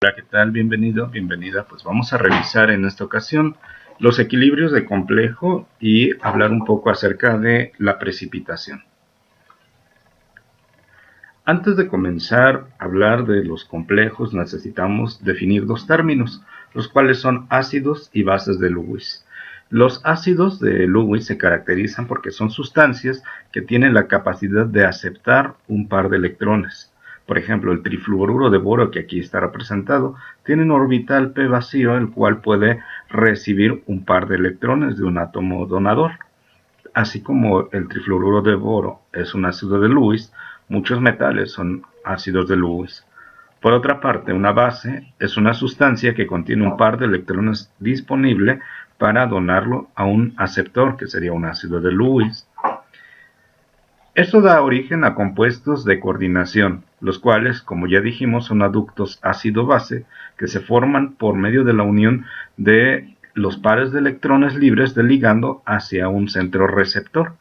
Hola, ¿qué tal? Bienvenido, bienvenida. Pues vamos a revisar en esta ocasión los equilibrios de complejo y hablar un poco acerca de la precipitación. Antes de comenzar a hablar de los complejos, necesitamos definir dos términos, los cuales son ácidos y bases de Lewis. Los ácidos de Lewis se caracterizan porque son sustancias que tienen la capacidad de aceptar un par de electrones. Por ejemplo, el trifluoruro de boro, que aquí está representado, tiene un orbital p vacío, el cual puede recibir un par de electrones de un átomo donador. Así como el trifluoruro de boro es un ácido de Lewis, muchos metales son ácidos de Lewis. Por otra parte, una base es una sustancia que contiene un par de electrones disponible para donarlo a un aceptor, que sería un ácido de Lewis. Esto da origen a compuestos de coordinación, los cuales, como ya dijimos, son aductos ácido-base que se forman por medio de la unión de los pares de electrones libres del ligando hacia un centro receptor.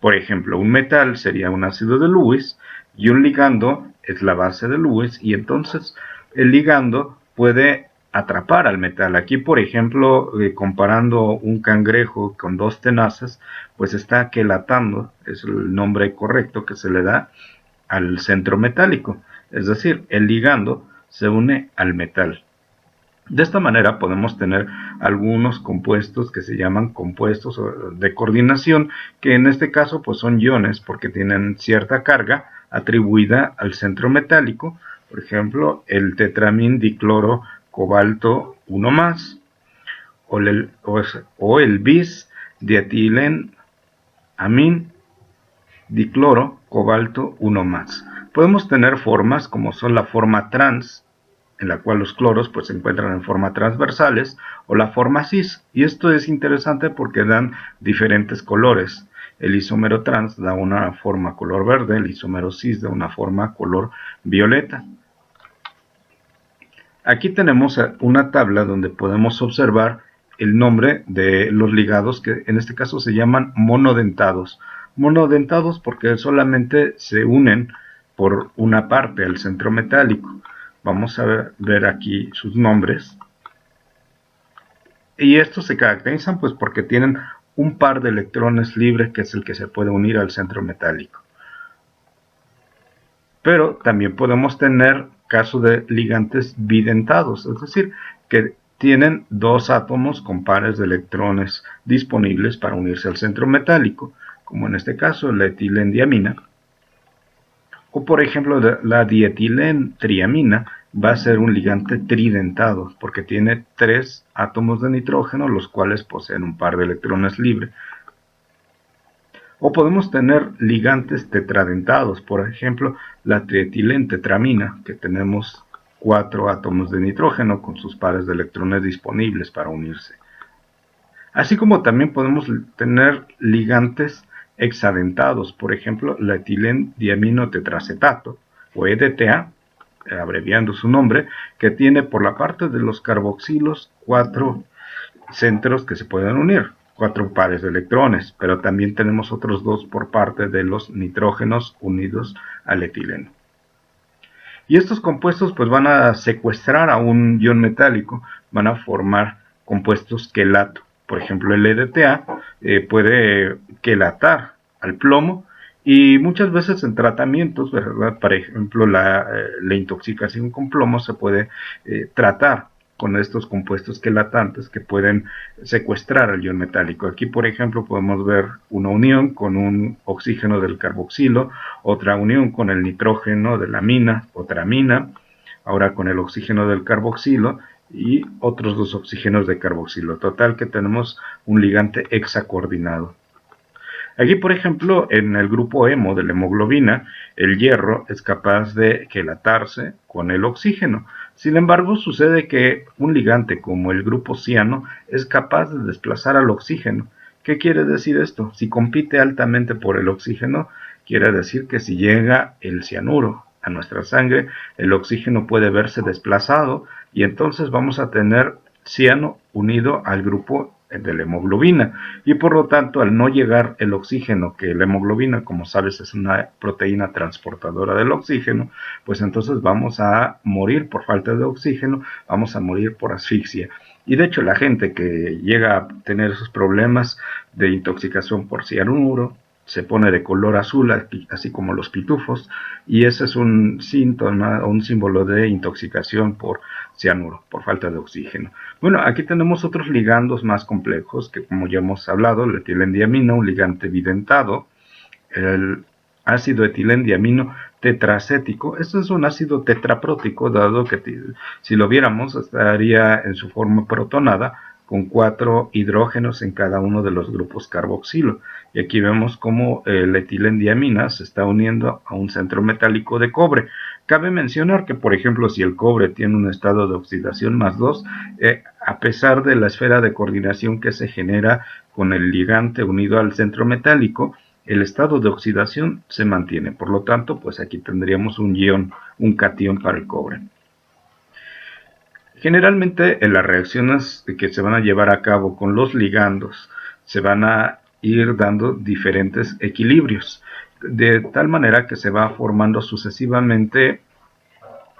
Por ejemplo, un metal sería un ácido de Lewis y un ligando es la base de Lewis, y entonces el ligando puede atrapar al metal. Aquí, por ejemplo, comparando un cangrejo con dos tenazas, pues está quelatando, es el nombre correcto que se le da al centro metálico. Es decir, el ligando se une al metal. De esta manera podemos tener algunos compuestos que se llaman compuestos de coordinación, que en este caso pues son iones porque tienen cierta carga atribuida al centro metálico. Por ejemplo, el tetramín dicloro cobalto 1+, o el bis dietilen amín dicloro cobalto 1+. Podemos tener formas como son la forma trans, en la cual los cloros pues se encuentran en forma transversales, o la forma cis, y esto es interesante porque dan diferentes colores. El isómero trans da una forma color verde, el isómero cis da una forma color violeta. Aquí tenemos una tabla donde podemos observar el nombre de los ligados, que en este caso se llaman monodentados. Monodentados porque solamente se unen por una parte al centro metálico. Vamos a ver aquí sus nombres. Y estos se caracterizan pues porque tienen un par de electrones libres, que es el que se puede unir al centro metálico. Pero también podemos tener caso de ligantes bidentados, es decir, que tienen dos átomos con pares de electrones disponibles para unirse al centro metálico, como en este caso la etilendiamina. O por ejemplo, la dietilentriamina va a ser un ligante tridentado porque tiene 3 átomos de nitrógeno, los cuales poseen un par de electrones libres. O podemos tener ligantes tetradentados, por ejemplo, la trietilentetramina, que tenemos 4 átomos de nitrógeno con sus pares de electrones disponibles para unirse. Así como también podemos tener ligantes hexadentados, por ejemplo, la etilendiaminotetracetato, o EDTA, abreviando su nombre, que tiene por la parte de los carboxilos 4 centros que se pueden unir, 4 pares de electrones, pero también tenemos otros 2 por parte de los nitrógenos unidos al etileno. Y estos compuestos pues van a secuestrar a un ion metálico, van a formar compuestos quelato. Por ejemplo, el EDTA puede quelatar al plomo, y muchas veces en tratamientos, ¿verdad? Por ejemplo, la intoxicación con plomo se puede tratar con estos compuestos quelatantes que pueden secuestrar al ion metálico. Aquí, por ejemplo, podemos ver una unión con un oxígeno del carboxilo, otra unión con el nitrógeno de la amina, otra amina, ahora con el oxígeno del carboxilo y otros 2 oxígenos de carboxilo. Total que tenemos un ligante hexacoordinado. Aquí, por ejemplo, en el grupo hemo de la hemoglobina, el hierro es capaz de quelatarse con el oxígeno. Sin embargo, sucede que un ligante como el grupo ciano es capaz de desplazar al oxígeno. ¿Qué quiere decir esto? Si compite altamente por el oxígeno, quiere decir que si llega el cianuro a nuestra sangre, el oxígeno puede verse desplazado y entonces vamos a tener ciano unido al grupo de la hemoglobina, y por lo tanto al no llegar el oxígeno, que la hemoglobina, como sabes, es una proteína transportadora del oxígeno, pues entonces vamos a morir por falta de oxígeno, vamos a morir por asfixia. Y de hecho la gente que llega a tener esos problemas de intoxicación por cianuro se pone de color azul, así como los pitufos, y ese es un síntoma o un símbolo de intoxicación por cianuro, por falta de oxígeno. Bueno, aquí tenemos otros ligandos más complejos que, como ya hemos hablado, el etilendiamino, un ligante bidentado, el ácido etilendiamino tetracético. Este es un ácido tetraprótico, dado que si lo viéramos estaría en su forma protonada con 4 hidrógenos en cada uno de los grupos carboxilo. Y aquí vemos cómo la etilendiamina se está uniendo a un centro metálico de cobre. Cabe mencionar que, por ejemplo, si el cobre tiene un estado de oxidación +2, a pesar de la esfera de coordinación que se genera con el ligante unido al centro metálico, el estado de oxidación se mantiene. Por lo tanto, pues aquí tendríamos un ion, un catión para el cobre. Generalmente en las reacciones que se van a llevar a cabo con los ligandos se van a ir dando diferentes equilibrios, de tal manera que se va formando sucesivamente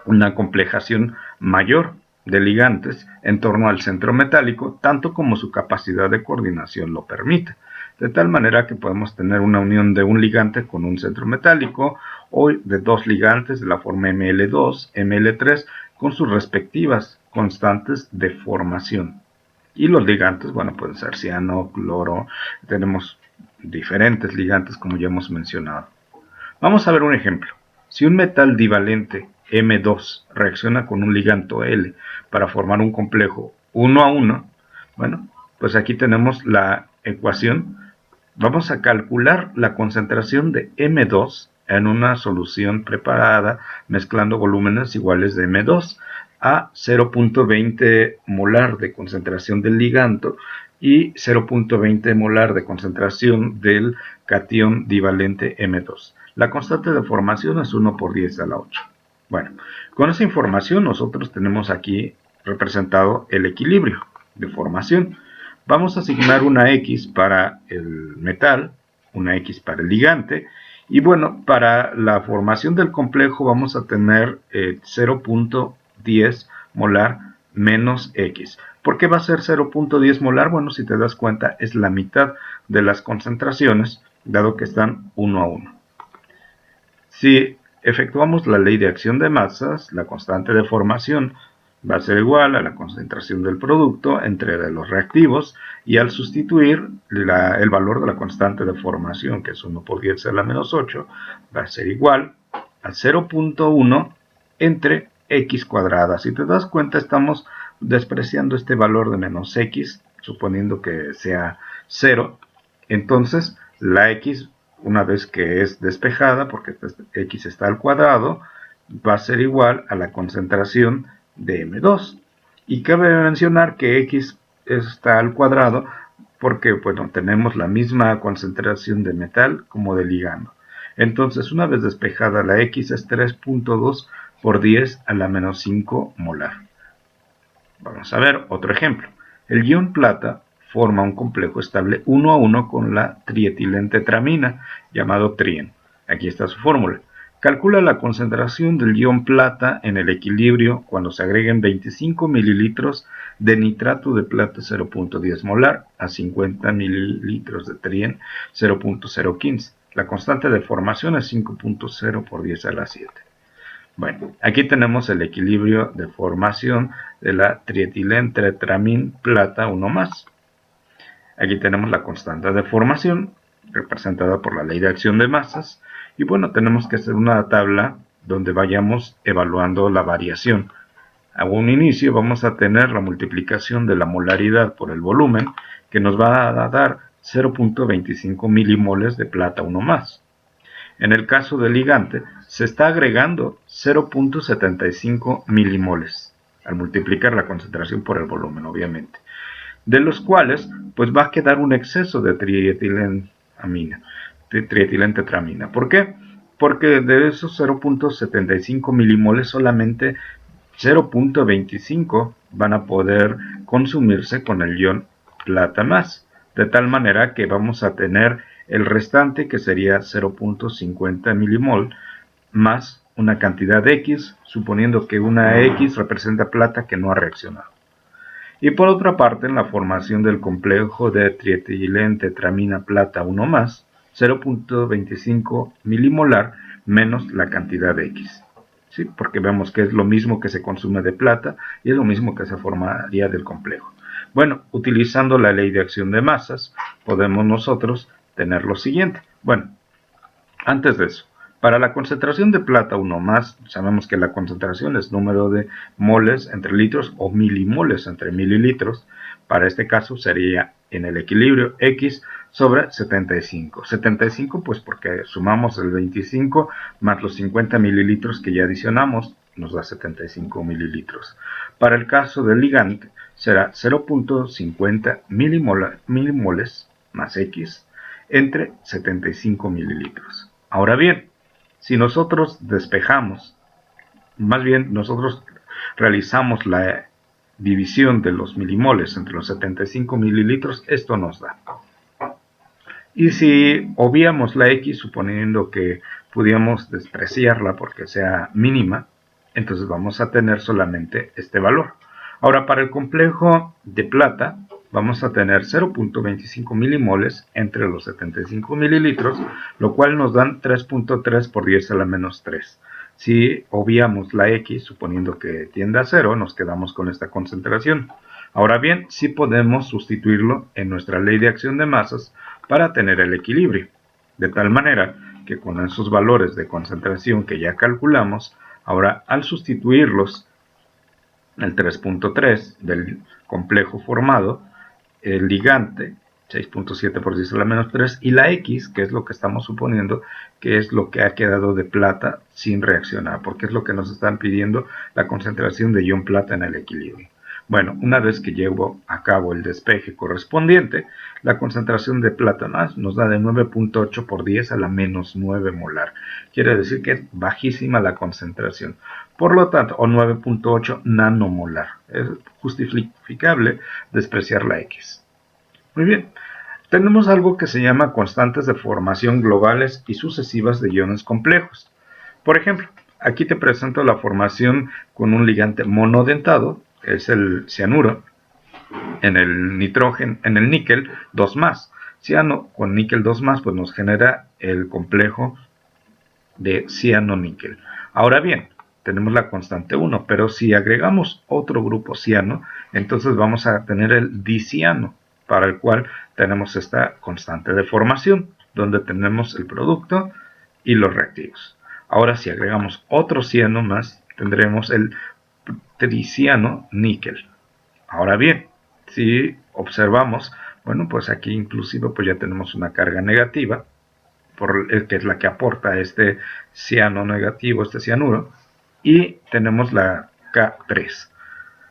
una complejación mayor de ligantes en torno al centro metálico, tanto como su capacidad de coordinación lo permite. De tal manera que podemos tener una unión de un ligante con un centro metálico o de dos ligantes de la forma Ml2, Ml3 con sus respectivas constantes de formación. Y los ligantes, bueno, pueden ser ciano, cloro, tenemos diferentes ligantes como ya hemos mencionado. Vamos a ver un ejemplo. Si un metal divalente M2 reacciona con un ligando L para formar un complejo 1 a 1, bueno, pues aquí tenemos la ecuación. Vamos a calcular la concentración de M2 en una solución preparada mezclando volúmenes iguales de M2 a 0.20 molar de concentración del ligando y 0.20 molar de concentración del catión divalente M2. La constante de formación es 1 por 10 a la 8. Bueno, con esa información nosotros tenemos aquí representado el equilibrio de formación. Vamos a asignar una X para el metal, una X para el ligante, y bueno, para la formación del complejo vamos a tener 0.10 molar menos X. ¿Por qué va a ser 0.10 molar? Bueno, si te das cuenta, es la mitad de las concentraciones, dado que están 1 a 1. Si efectuamos la ley de acción de masas, la constante de formación va a ser igual a la concentración del producto entre los reactivos, y al sustituir el valor de la constante de formación, que es 1 por 10 a la menos 8, va a ser igual a 0.1 entre x cuadrada. Si te das cuenta, estamos despreciando este valor de menos x, suponiendo que sea 0. Entonces, la x, una vez que es despejada, porque x está al cuadrado, va a ser igual a la concentración de M2. Y cabe mencionar que x está al cuadrado porque, bueno, tenemos la misma concentración de metal como de ligando. Entonces, una vez despejada, la x es 3.2 por 10 a la menos 5 molar. Vamos a ver otro ejemplo. El ion plata forma un complejo estable 1 a 1 con la trietilentetramina, llamado trien. Aquí está su fórmula. Calcula la concentración del ion plata en el equilibrio cuando se agreguen 25 mililitros de nitrato de plata 0.10 molar a 50 mililitros de trien 0.015. La constante de formación es 5.0 por 10 a la 7. Bueno, aquí tenemos el equilibrio de formación de la trietilentetramin plata 1 más. Aquí tenemos la constante de formación representada por la ley de acción de masas. Y bueno, tenemos que hacer una tabla donde vayamos evaluando la variación. A un inicio vamos a tener la multiplicación de la molaridad por el volumen, que nos va a dar 0.25 milimoles de plata 1 más. En el caso del ligante, se está agregando 0.75 milimoles, al multiplicar la concentración por el volumen, obviamente, de los cuales pues va a quedar un exceso de trietilentetramina. ¿Por qué? Porque de esos 0.75 milimoles solamente 0.25 van a poder consumirse con el ion plata más, de tal manera que vamos a tener el restante, que sería 0.50 milimol más una cantidad X, suponiendo que una X representa plata que no ha reaccionado. Y por otra parte, en la formación del complejo de trietilentretramina plata 1 más, 0.25 milimolar menos la cantidad de X. ¿Sí? Porque vemos que es lo mismo que se consume de plata y es lo mismo que se formaría del complejo. Bueno, utilizando la ley de acción de masas, podemos nosotros tener lo siguiente. Bueno, antes de eso, para la concentración de plata 1 más, sabemos que la concentración es número de moles entre litros o milimoles entre mililitros. Para este caso sería en el equilibrio X sobre 75. 75 pues porque sumamos el 25 más los 50 mililitros que ya adicionamos, nos da 75 mililitros. Para el caso del ligante será 0.50 milimoles más X entre 75 mililitros. Ahora bien, si nosotros despejamos, más bien nosotros realizamos la división de los milimoles entre los 75 mililitros, esto nos da. Y si obviamos la X, suponiendo que pudiéramos despreciarla porque sea mínima, entonces vamos a tener solamente este valor. Ahora, para el complejo de plata, vamos a tener 0.25 milimoles entre los 75 mililitros, lo cual nos dan 3.3 por 10 a la menos 3. Si obviamos la X, suponiendo que tiende a 0, nos quedamos con esta concentración. Ahora bien, sí podemos sustituirlo en nuestra ley de acción de masas para tener el equilibrio, de tal manera que con esos valores de concentración que ya calculamos, ahora al sustituirlos, el 3.3 del complejo formado, el ligante, 6.7 por 10 a la menos 3, y la X, que es lo que estamos suponiendo, que es lo que ha quedado de plata sin reaccionar, porque es lo que nos están pidiendo la concentración de ion plata en el equilibrio. Bueno, una vez que llevo a cabo el despeje correspondiente, la concentración de plata más nos da de 9.8 por 10 a la menos 9 molar. Quiere decir que es bajísima la concentración. Por lo tanto, o 9.8 nanomolar. Es justificable despreciar la X. Muy bien. Tenemos algo que se llama constantes de formación globales y sucesivas de iones complejos. Por ejemplo, aquí te presento la formación con un ligante monodentado, es el cianuro, en el nitrógeno, en el níquel 2 más. Ciano con níquel 2 más, pues nos genera el complejo de ciano-níquel. Ahora bien, tenemos la constante 1, pero si agregamos otro grupo ciano, entonces vamos a tener el diciano, para el cual tenemos esta constante de formación, donde tenemos el producto y los reactivos. Ahora, si agregamos otro ciano más, tendremos el triciano-níquel. Ahora bien, si observamos, bueno, pues aquí inclusive pues ya tenemos una carga negativa, que es la que aporta este ciano negativo, este cianuro, y tenemos la K3.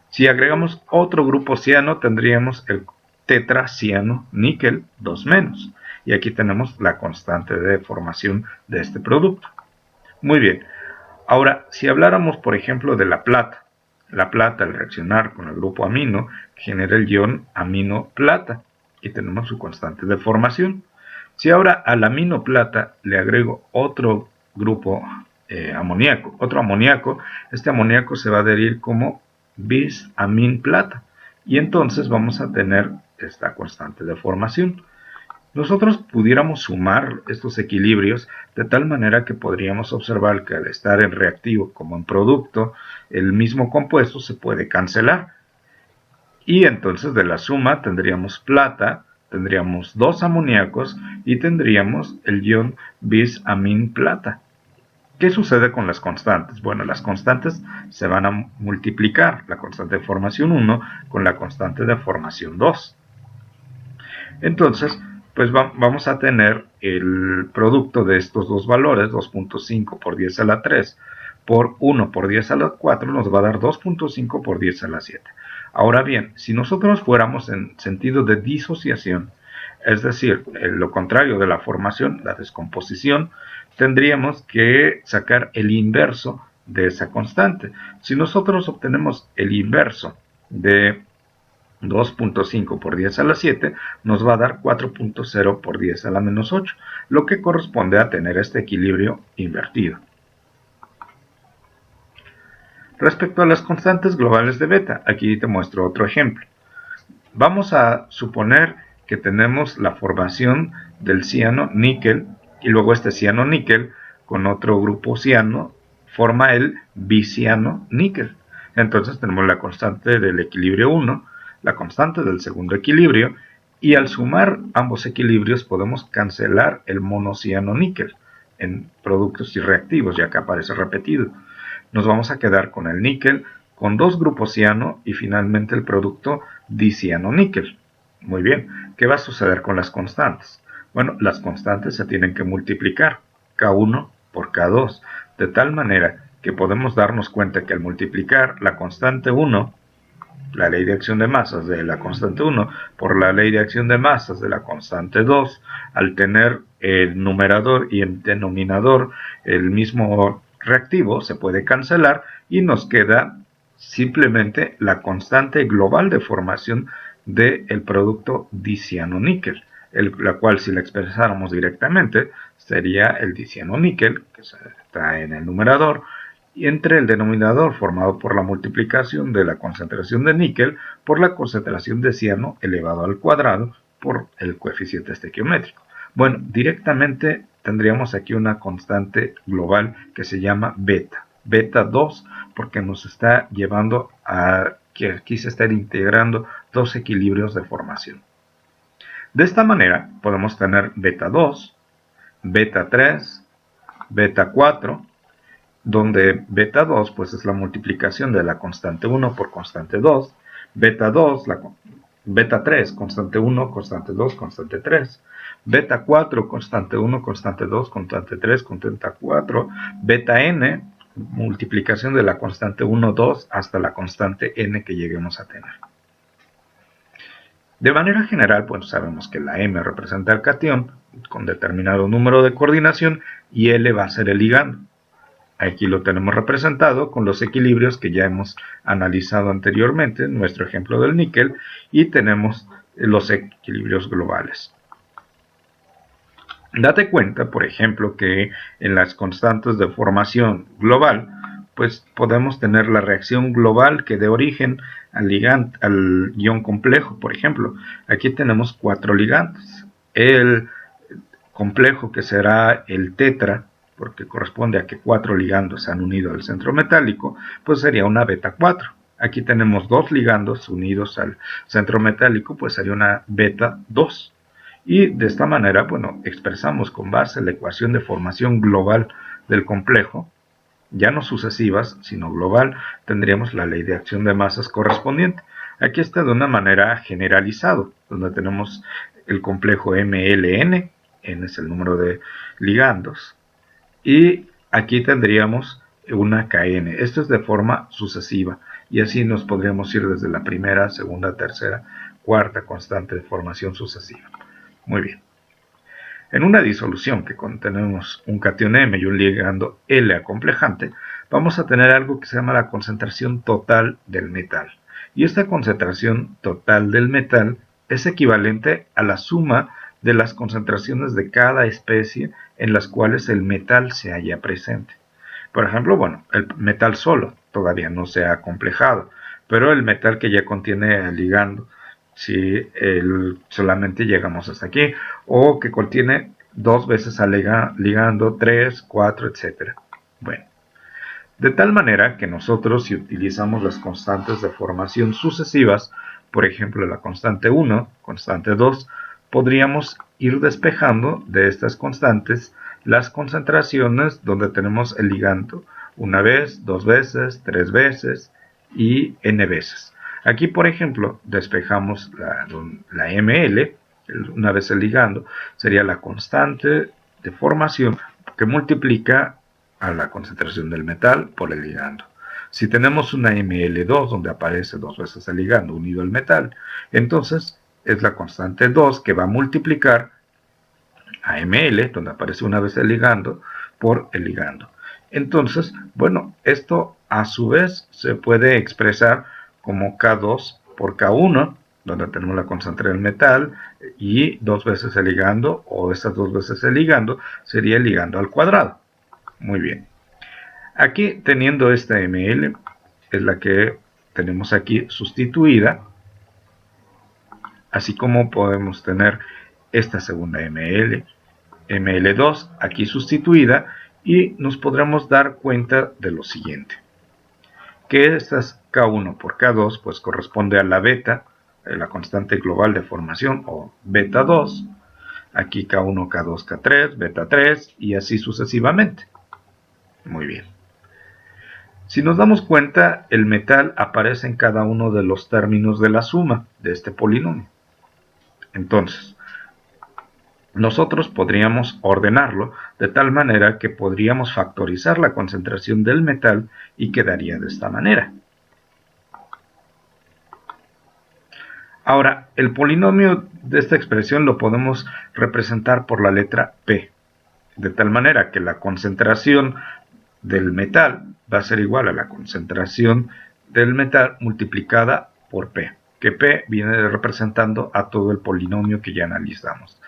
Si agregamos otro grupo ciano, tendríamos el tetraciano níquel 2 menos, y aquí tenemos la constante de formación de este producto. Muy bien, ahora si habláramos por ejemplo de la plata al reaccionar con el grupo amino genera el ion amino plata y tenemos su constante de formación. Si ahora al amino plata le agrego otro grupo otro amoníaco, este amoníaco se va a adherir como bis-amin plata y entonces vamos a tener esta constante de formación. Nosotros pudiéramos sumar estos equilibrios de tal manera que podríamos observar que al estar en reactivo como en producto, el mismo compuesto se puede cancelar. Y entonces de la suma tendríamos plata, tendríamos dos amoníacos y tendríamos el ion bis-amin plata. ¿Qué sucede con las constantes? Bueno, las constantes se van a multiplicar, la constante de formación 1 con la constante de formación 2. Entonces, pues vamos a tener el producto de estos dos valores, 2.5 por 10 a la 3 por 1 por 10 a la 4, nos va a dar 2.5 por 10 a la 7. Ahora bien, si nosotros fuéramos en sentido de disociación, es decir, lo contrario de la formación, la descomposición, tendríamos que sacar el inverso de esa constante. Si nosotros obtenemos el inverso de 2.5 por 10 a la 7 nos va a dar 4.0 por 10 a la menos 8, lo que corresponde a tener este equilibrio invertido. Respecto a las constantes globales de beta, aquí te muestro otro ejemplo. Vamos a suponer que tenemos la formación del ciano níquel y luego este ciano níquel con otro grupo ciano forma el biciano níquel. Entonces tenemos la constante del equilibrio 1, la constante del segundo equilibrio, y al sumar ambos equilibrios podemos cancelar el monociano níquel en productos y reactivos, ya que aparece repetido. Nos vamos a quedar con el níquel, con dos grupos ciano y finalmente el producto diciano-níquel. Muy bien, ¿qué va a suceder con las constantes? Bueno, las constantes se tienen que multiplicar, K1 por K2, de tal manera que podemos darnos cuenta que al multiplicar la constante 1, la ley de acción de masas de la constante 1 por la ley de acción de masas de la constante 2, al tener el numerador y el denominador el mismo reactivo, se puede cancelar y nos queda simplemente la constante global de formación del producto diciano-níquel, la cual si la expresáramos directamente sería el diciano-níquel, que está en el numerador, y entre el denominador formado por la multiplicación de la concentración de níquel por la concentración de ciano elevado al cuadrado por el coeficiente estequiométrico. Bueno, directamente tendríamos aquí una constante global que se llama beta, beta 2, porque nos está llevando a que aquí se estén integrando dos equilibrios de formación. De esta manera podemos tener beta 2, beta 3, beta 4, donde beta 2 pues es la multiplicación de la constante 1 por constante 2, beta 2, beta 3, constante 1, constante 2, constante 3, beta 4, constante 1, constante 2, constante 3, constante 4, beta n, multiplicación de la constante 1, 2 hasta la constante n que lleguemos a tener. De manera general, pues sabemos que la m representa el catión con determinado número de coordinación y L va a ser el ligando. Aquí lo tenemos representado con los equilibrios que ya hemos analizado anteriormente en nuestro ejemplo del níquel y tenemos los equilibrios globales. Date cuenta, por ejemplo, que en las constantes de formación global, pues podemos tener la reacción global que dé origen al ion complejo. Por ejemplo, aquí tenemos 4 ligandos. El complejo que será el tetra, porque corresponde a que 4 ligandos se han unido al centro metálico, pues sería una beta 4. Aquí tenemos 2 ligandos unidos al centro metálico, pues sería una beta 2. Y de esta manera, bueno, expresamos con base la ecuación de formación global del complejo, ya no sucesivas, sino global, tendríamos la ley de acción de masas correspondiente. Aquí está de una manera generalizado, donde tenemos el complejo MLN, N es el número de ligandos, y aquí tendríamos una KN. Esto es de forma sucesiva, y así nos podríamos ir desde la primera, segunda, tercera, cuarta constante de formación sucesiva. Muy bien. En una disolución que contenemos un catión M y un ligando L acomplejante, vamos a tener algo que se llama la concentración total del metal. Y esta concentración total del metal es equivalente a la suma de las concentraciones de cada especie en las cuales el metal se halla presente. Por ejemplo, bueno, el metal solo todavía no se ha acomplejado, pero el metal que ya contiene el ligando, si solamente llegamos hasta aquí, o que contiene 2 veces al ligando, 3, 4, etc. Bueno, de tal manera que nosotros, si utilizamos las constantes de formación sucesivas, por ejemplo la constante 1, constante 2, podríamos ir despejando de estas constantes las concentraciones donde tenemos el ligando una vez, 2 veces, 3 veces y n veces. Aquí, por ejemplo, despejamos la ML, una vez el ligando, sería la constante de formación que multiplica a la concentración del metal por el ligando. Si tenemos una ML2 donde aparece 2 veces el ligando unido al metal, entonces es la constante 2 que va a multiplicar a ML, donde aparece una vez el ligando, por el ligando. Entonces, bueno, esto a su vez se puede expresar como K2 por K1, donde tenemos la concentración del metal, y 2 veces el ligando, o estas 2 veces el ligando, sería el ligando al cuadrado. Muy bien. Aquí, teniendo esta ml, es la que tenemos aquí sustituida, así como podemos tener esta segunda ml, ml2 aquí sustituida, y nos podremos dar cuenta de lo siguiente, que estas K1 por K2 pues corresponde a la beta, la constante global de formación, o beta 2, aquí K1, K2, K3, beta 3, y así sucesivamente. Muy bien. Si nos damos cuenta, el metal aparece en cada uno de los términos de la suma de este polinomio. Entonces, nosotros podríamos ordenarlo de tal manera que podríamos factorizar la concentración del metal y quedaría de esta manera. Ahora, el polinomio de esta expresión lo podemos representar por la letra P, de tal manera que la concentración del metal va a ser igual a la concentración del metal multiplicada por P, que P viene representando a todo el polinomio que ya analizamos.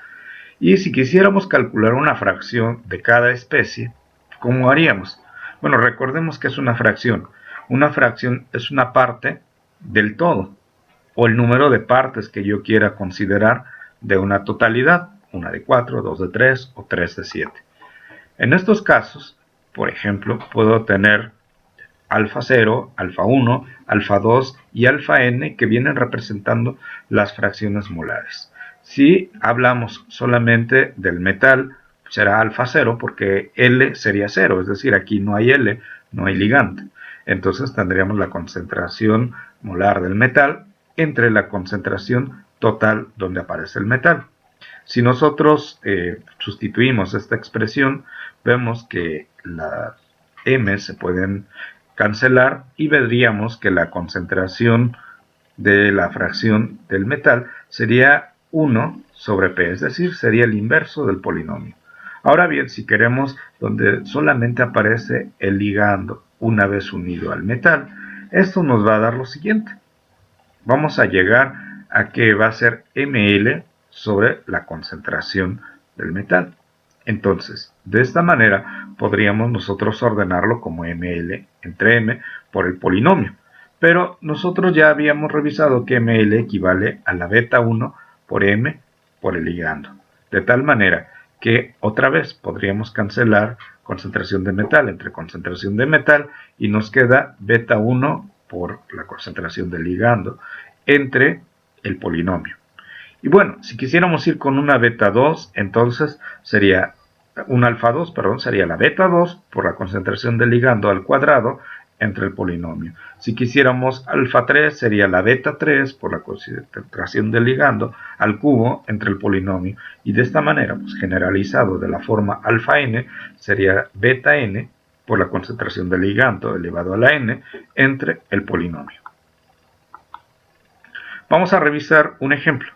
Y si quisiéramos calcular una fracción de cada especie, ¿cómo haríamos? Bueno, recordemos que es una fracción. Una fracción es una parte del todo, o el número de partes que yo quiera considerar de una totalidad, una de 4, 2 de 3 o 3 de 7. En estos casos, por ejemplo, puedo tener alfa 0, alfa 1, alfa 2 y alfa n, que vienen representando las fracciones molares. Si hablamos solamente del metal, será alfa 0 porque L sería 0, es decir, aquí no hay L, no hay ligante. Entonces tendríamos la concentración molar del metal entre la concentración total donde aparece el metal. Si nosotros sustituimos esta expresión, vemos que las M se pueden cancelar y veríamos que la concentración de la fracción del metal sería 1 sobre P, es decir, sería el inverso del polinomio. Ahora bien, si queremos donde solamente aparece el ligando una vez unido al metal, esto nos va a dar lo siguiente. Vamos a llegar a que va a ser ml sobre la concentración del metal. Entonces, de esta manera podríamos nosotros ordenarlo como ml entre m por el polinomio. Pero nosotros ya habíamos revisado que ml equivale a la beta 1 por m por el ligando. De tal manera que otra vez podríamos cancelar concentración de metal entre concentración de metal y nos queda beta 1 por la concentración del ligando entre el polinomio. Y bueno, si quisiéramos ir con una beta 2, entonces sería un alfa 2, sería la beta 2 por la concentración del ligando al cuadrado entre el polinomio. Si quisiéramos alfa 3, sería la beta 3 por la concentración del ligando al cubo entre el polinomio. Y de esta manera, pues generalizado de la forma alfa n, sería beta n por la concentración del ligando elevado a la n entre el polinomio. Vamos a revisar un ejemplo.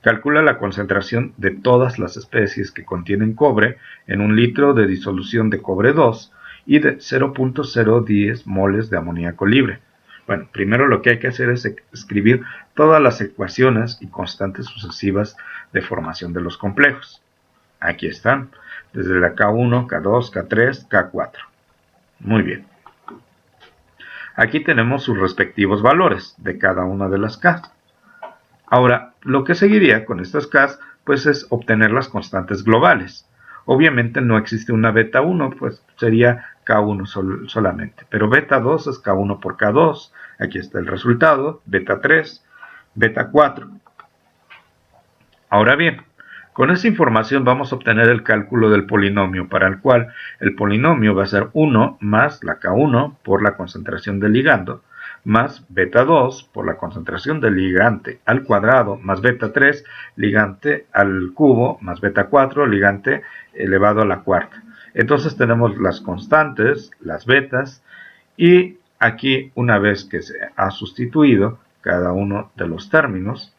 Calcula la concentración de todas las especies que contienen cobre en un litro de disolución de cobre 2 y de 0.010 moles de amoníaco libre. Bueno, primero lo que hay que hacer es escribir todas las ecuaciones y constantes sucesivas de formación de los complejos. Aquí están, desde la K1, K2, K3, K4. Muy bien. Aquí tenemos sus respectivos valores de cada una de las K. Ahora, lo que seguiría con estas K pues es obtener las constantes globales. Obviamente no existe una beta 1, pues sería K1 solamente. Pero beta 2 es K1 por K2. Aquí está el resultado. Beta 3, beta 4. Ahora bien, con esta información vamos a obtener el cálculo del polinomio, para el cual el polinomio va a ser 1 más la K1 por la concentración del ligando, más beta 2 por la concentración del ligante al cuadrado, más beta 3 ligante al cubo, más beta 4 ligante elevado a la cuarta. Entonces tenemos las constantes, las betas, y aquí una vez que se ha sustituido cada uno de los términos,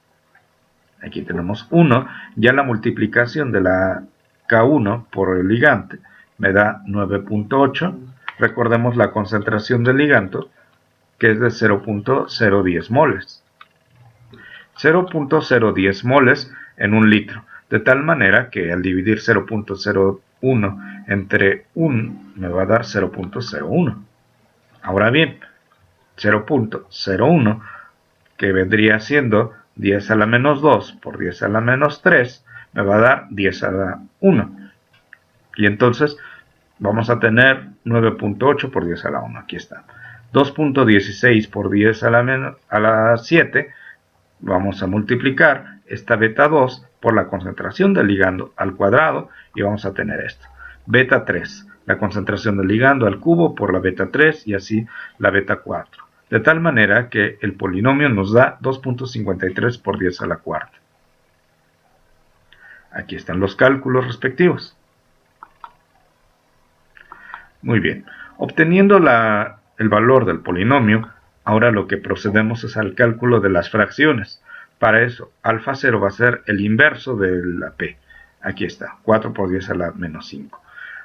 aquí tenemos 1, ya la multiplicación de la K1 por el ligante me da 9.8, recordemos la concentración del ligando, que es de 0.010 moles. 0.010 moles en un litro, de tal manera que al dividir 0.01 entre 1 me va a dar 0.01. Ahora bien, 0.01, que vendría siendo 10 a la menos 2 por 10 a la menos 3, me va a dar 10 a la 1. Y entonces vamos a tener 9.8 por 10 a la 1, aquí está. 2.16 por 10 a la 7, vamos a multiplicar esta beta 2 por la concentración del ligando al cuadrado y vamos a tener esto. Beta 3, la concentración del ligando al cubo por la beta 3 y así la beta 4. De tal manera que el polinomio nos da 2.53 por 10 a la cuarta. Aquí están los cálculos respectivos. Muy bien, obteniendo el valor del polinomio, ahora lo que procedemos es al cálculo de las fracciones. Para eso, alfa 0 va a ser el inverso de la p. Aquí está, 4 por 10 a la menos 5.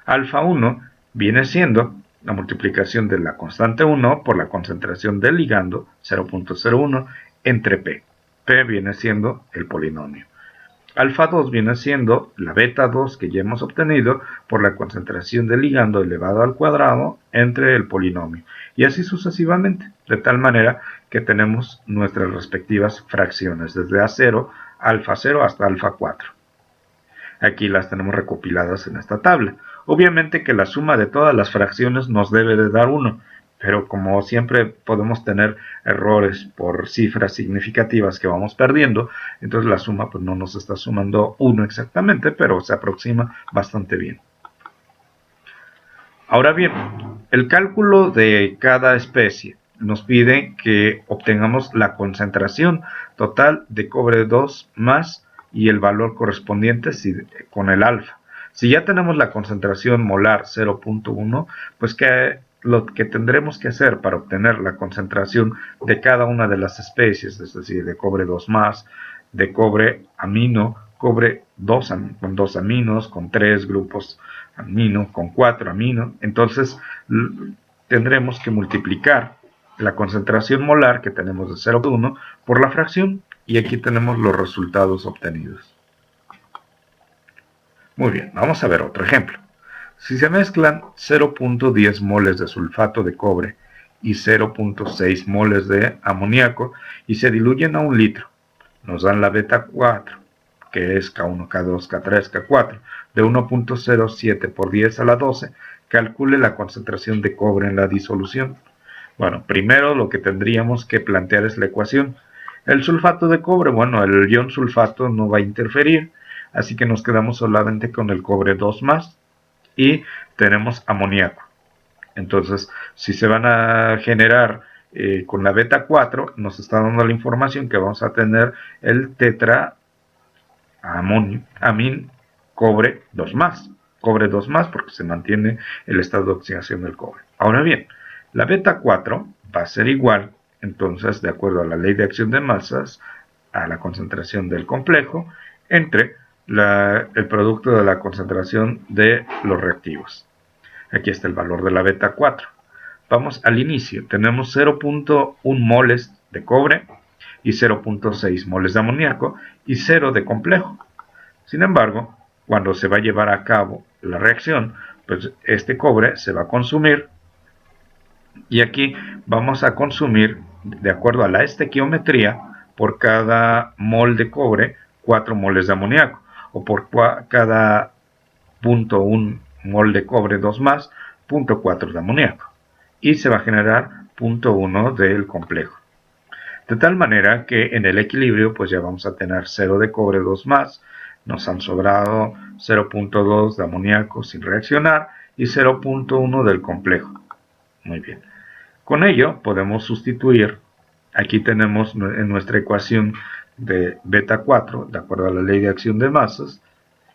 Alfa 1 viene siendo la multiplicación de la constante 1 por la concentración del ligando, 0.01, entre p. P viene siendo el polinomio. Alfa 2 viene siendo la beta 2 que ya hemos obtenido por la concentración del ligando elevado al cuadrado entre el polinomio. Y así sucesivamente, de tal manera que tenemos nuestras respectivas fracciones, desde A0, alfa 0 hasta alfa 4. Aquí las tenemos recopiladas en esta tabla. Obviamente que la suma de todas las fracciones nos debe de dar 1, pero como siempre podemos tener errores por cifras significativas que vamos perdiendo, entonces la suma pues no nos está sumando 1 exactamente, pero se aproxima bastante bien. Ahora bien, el cálculo de cada especie nos pide que obtengamos la concentración total de cobre 2 más y el valor correspondiente con el alfa. Si ya tenemos la concentración molar 0.1, pues lo que tendremos que hacer para obtener la concentración de cada una de las especies, es decir, de cobre 2 más, de cobre amino, cobre con 2 aminos, con 3 grupos amino, con 4 amino, entonces tendremos que multiplicar la concentración molar que tenemos de 0.1 por la fracción y aquí tenemos los resultados obtenidos. Muy bien, vamos a ver otro ejemplo. Si se mezclan 0.10 moles de sulfato de cobre y 0.6 moles de amoníaco y se diluyen a 1 litro, nos dan la beta 4, que es K1, K2, K3, K4, de 1.07 por 10 a la 12, calcule la concentración de cobre en la disolución. Bueno, primero lo que tendríamos que plantear es la ecuación. El sulfato de cobre, bueno, el ion sulfato no va a interferir, así que nos quedamos solamente con el cobre 2 más y tenemos amoníaco. Entonces, si se van a generar con la beta 4, nos está dando la información que vamos a tener el tetra amin cobre 2 más. Cobre 2 más porque se mantiene el estado de oxidación del cobre. Ahora bien, la beta 4 va a ser igual, entonces, de acuerdo a la ley de acción de masas, a la concentración del complejo entre el producto de la concentración de los reactivos. Aquí está el valor de la beta 4. Vamos al inicio, tenemos 0.1 moles de cobre y 0.6 moles de amoníaco y 0 de complejo. Sin embargo, cuando se va a llevar a cabo la reacción, pues este cobre se va a consumir y aquí vamos a consumir, de acuerdo a la estequiometría, por cada mol de cobre, 4 moles de amoníaco, o por cada 0.1 mol de cobre 2 más, 0.4 de amoníaco. Y se va a generar 0.1 del complejo. De tal manera que en el equilibrio pues ya vamos a tener 0 de cobre 2 más, nos han sobrado 0.2 de amoníaco sin reaccionar y 0.1 del complejo. Muy bien. Con ello podemos sustituir, aquí tenemos en nuestra ecuación de beta 4, de acuerdo a la ley de acción de masas,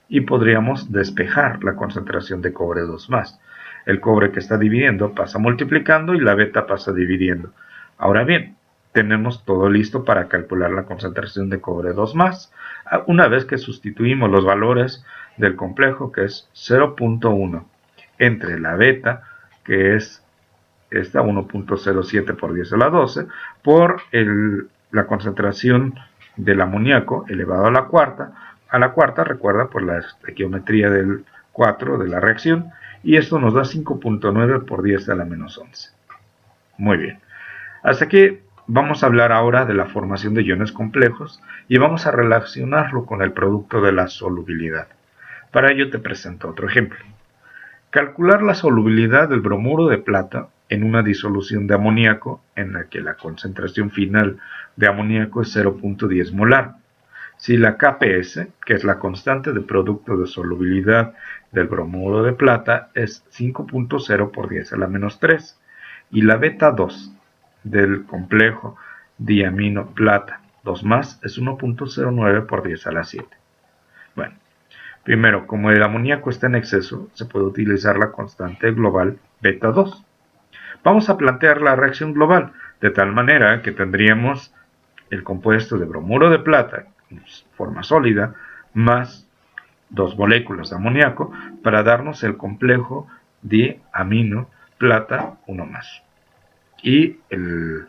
y podríamos despejar la concentración de cobre 2 más. El cobre que está dividiendo pasa multiplicando y la beta pasa dividiendo. Ahora bien, tenemos todo listo para calcular la concentración de cobre 2 más, una vez que sustituimos los valores del complejo, que es 0.1, entre la beta, que es esta 1.07 por 10 a la 12, por la concentración del amoníaco elevado a la cuarta, recuerda por la estequiometría del 4 de la reacción, y esto nos da 5.9 por 10 a la menos 11. Muy bien. Hasta aquí vamos a hablar ahora de la formación de iones complejos y vamos a relacionarlo con el producto de la solubilidad. Para ello te presento otro ejemplo. Calcular la solubilidad del bromuro de plata en una disolución de amoníaco en la que la concentración final de amoníaco es 0.10 molar. Si la Kps, que es la constante de producto de solubilidad del bromuro de plata, es 5.0 por 10 a la menos 3, y la beta 2 del complejo diamino plata 2 más es 1.09 por 10 a la 7. Bueno, primero, como el amoníaco está en exceso, se puede utilizar la constante global beta 2. Vamos a plantear la reacción global, de tal manera que tendríamos el compuesto de bromuro de plata en forma sólida más 2 moléculas de amoníaco para darnos el complejo diamino plata 1 más. Y el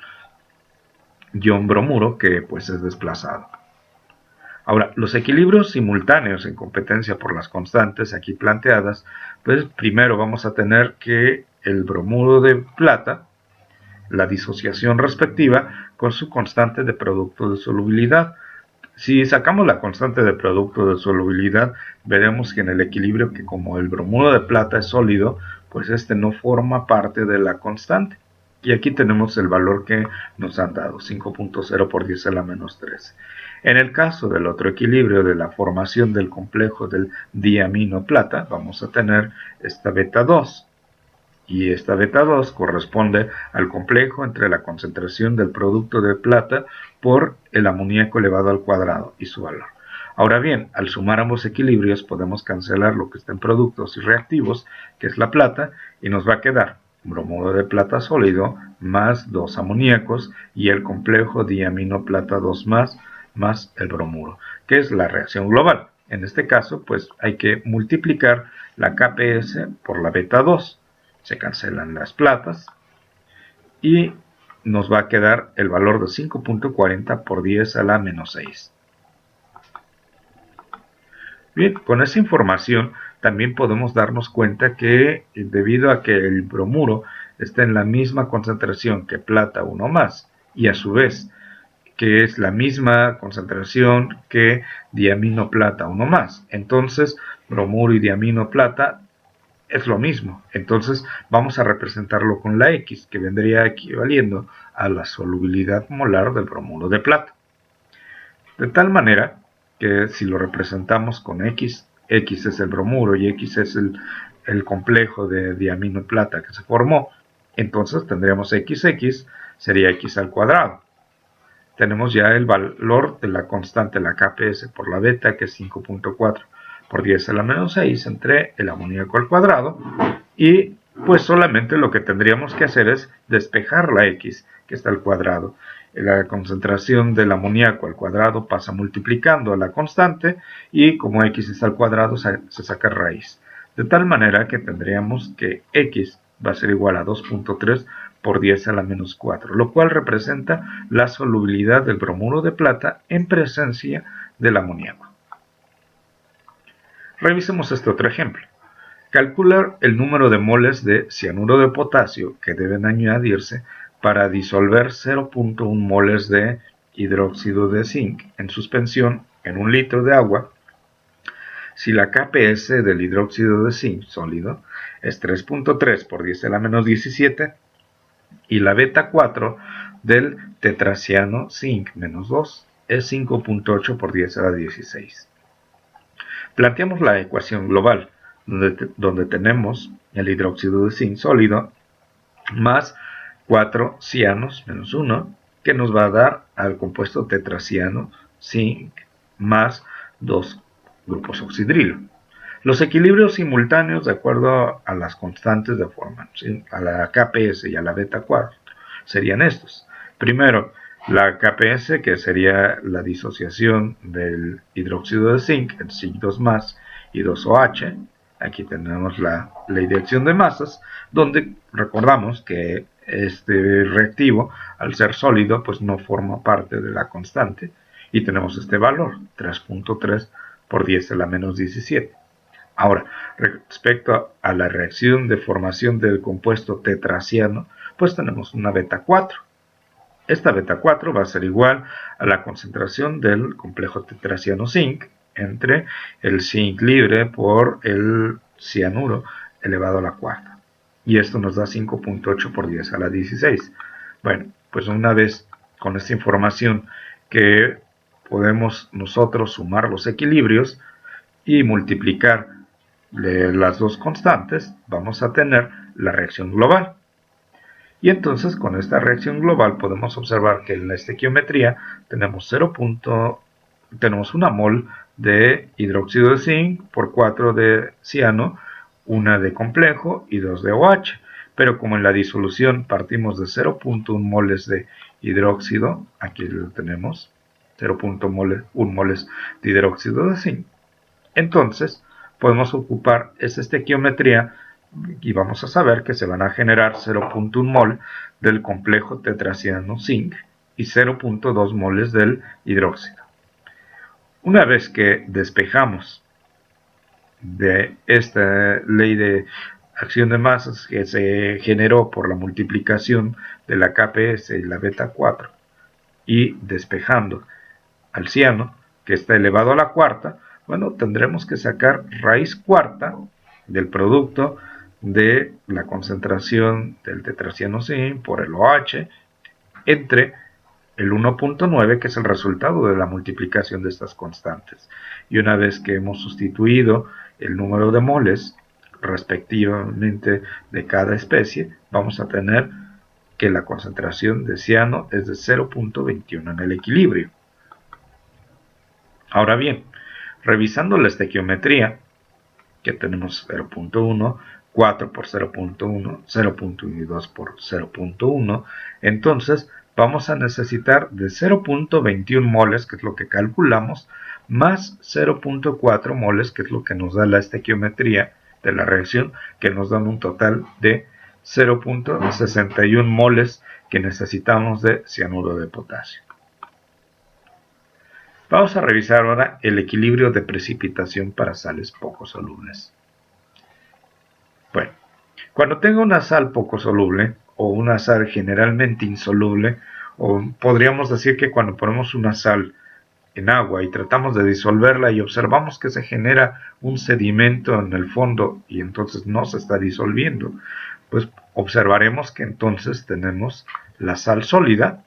ion bromuro que pues es desplazado. Ahora, los equilibrios simultáneos en competencia por las constantes aquí planteadas, pues primero vamos a tener que el bromuro de plata, la disociación respectiva con su constante de producto de solubilidad. Si sacamos la constante de producto de solubilidad, veremos que en el equilibrio que como el bromuro de plata es sólido, pues este no forma parte de la constante. Y aquí tenemos el valor que nos han dado, 5.0 por 10 a la menos 13. En el caso del otro equilibrio de la formación del complejo del diamino plata, vamos a tener esta beta 2. Y esta beta 2 corresponde al complejo entre la concentración del producto de plata por el amoníaco elevado al cuadrado y su valor. Ahora bien, al sumar ambos equilibrios podemos cancelar lo que está en productos y reactivos, que es la plata, y nos va a quedar bromuro de plata sólido más 2 amoníacos y el complejo diamino plata 2 más el bromuro, que es la reacción global. En este caso, pues hay que multiplicar la Kps por la beta 2. Se cancelan las platas y nos va a quedar el valor de 5.40 por 10 a la menos 6. Bien, con esa información también podemos darnos cuenta que debido a que el bromuro está en la misma concentración que plata 1 más y a su vez que es la misma concentración que diamino plata 1 más, entonces bromuro y diamino plata es lo mismo. Entonces vamos a representarlo con la X, que vendría equivaliendo a la solubilidad molar del bromuro de plata. De tal manera que si lo representamos con X, X es el bromuro y X es el complejo de diamino plata que se formó, entonces tendríamos XX, sería X al cuadrado. Tenemos ya el valor de la constante, la Kps por la beta, que es 5.4 por 10 a la menos 6 entre el amoníaco al cuadrado, y pues solamente lo que tendríamos que hacer es despejar la X que está al cuadrado. La concentración del amoníaco al cuadrado pasa multiplicando a la constante y como X está al cuadrado se saca raíz. De tal manera que tendríamos que X va a ser igual a 2.3 por 10 a la menos 4, lo cual representa la solubilidad del bromuro de plata en presencia del amoníaco. Revisemos este otro ejemplo. Calcular el número de moles de cianuro de potasio que deben añadirse para disolver 0.1 moles de hidróxido de zinc en suspensión en 1 litro de agua si la Kps del hidróxido de zinc sólido es 3.3 por 10 a la menos 17 y la beta 4 del tetraciano zinc menos 2 es 5.8 por 10 a la 16. Planteamos la ecuación global, donde tenemos el hidróxido de zinc sólido más 4 cianos menos 1, que nos va a dar al compuesto tetraciano zinc más 2 grupos oxidrilo. Los equilibrios simultáneos de acuerdo a las constantes de forma, ¿sí?, a la Kps y a la beta 4, serían estos. Primero, la Kps, que sería la disociación del hidróxido de zinc, el zinc 2 más y 2OH. Aquí tenemos la ley de acción de masas, donde recordamos que este reactivo, al ser sólido, pues no forma parte de la constante. y tenemos este valor, 3.3 por 10 a la menos 17. Ahora, respecto a la reacción de formación del compuesto tetraciano, pues tenemos una beta 4. Esta beta 4 va a ser igual a la concentración del complejo tetraciano zinc entre el zinc libre por el cianuro elevado a la cuarta. Y esto nos da 5.8 por 10 a la 16. Bueno, pues una vez con esta información que podemos nosotros sumar los equilibrios y multiplicar las dos constantes, vamos a tener la reacción global. Y entonces con esta reacción global podemos observar que en la estequiometría tenemos 1 mol de hidróxido de zinc por 4 de ciano, 1 de complejo y 2 de OH. Pero como en la disolución partimos de 0.1 moles de hidróxido, aquí lo tenemos, 0.1 moles de hidróxido de zinc, entonces podemos ocupar esa estequiometría y vamos a saber que se van a generar 0.1 mol del complejo tetraciano zinc y 0.2 moles del hidróxido. Una vez que despejamos de esta ley de acción de masas que se generó por la multiplicación de la KPS y la beta 4 y despejando al ciano que está elevado a la cuarta, bueno, tendremos que sacar raíz cuarta del producto de la concentración del tetraciano zinc por el OH entre el 1.9, que es el resultado de la multiplicación de estas constantes. Y una vez que hemos sustituido el número de moles respectivamente de cada especie, vamos a tener que la concentración de ciano es de 0.21 en el equilibrio. Ahora bien, revisando la estequiometría, que tenemos 0.1, 4 por 0.1, 0.1 y 2 por 0.1, entonces vamos a necesitar de 0.21 moles, que es lo que calculamos, más 0.4 moles, que es lo que nos da la estequiometría de la reacción, que nos dan un total de 0.61 moles que necesitamos de cianuro de potasio. Vamos a revisar ahora el equilibrio de precipitación para sales poco solubles. Bueno, cuando tengo una sal poco soluble o una sal generalmente insoluble, o podríamos decir que cuando ponemos una sal en agua y tratamos de disolverla y observamos que se genera un sedimento en el fondo y entonces no se está disolviendo, pues observaremos que entonces tenemos la sal sólida,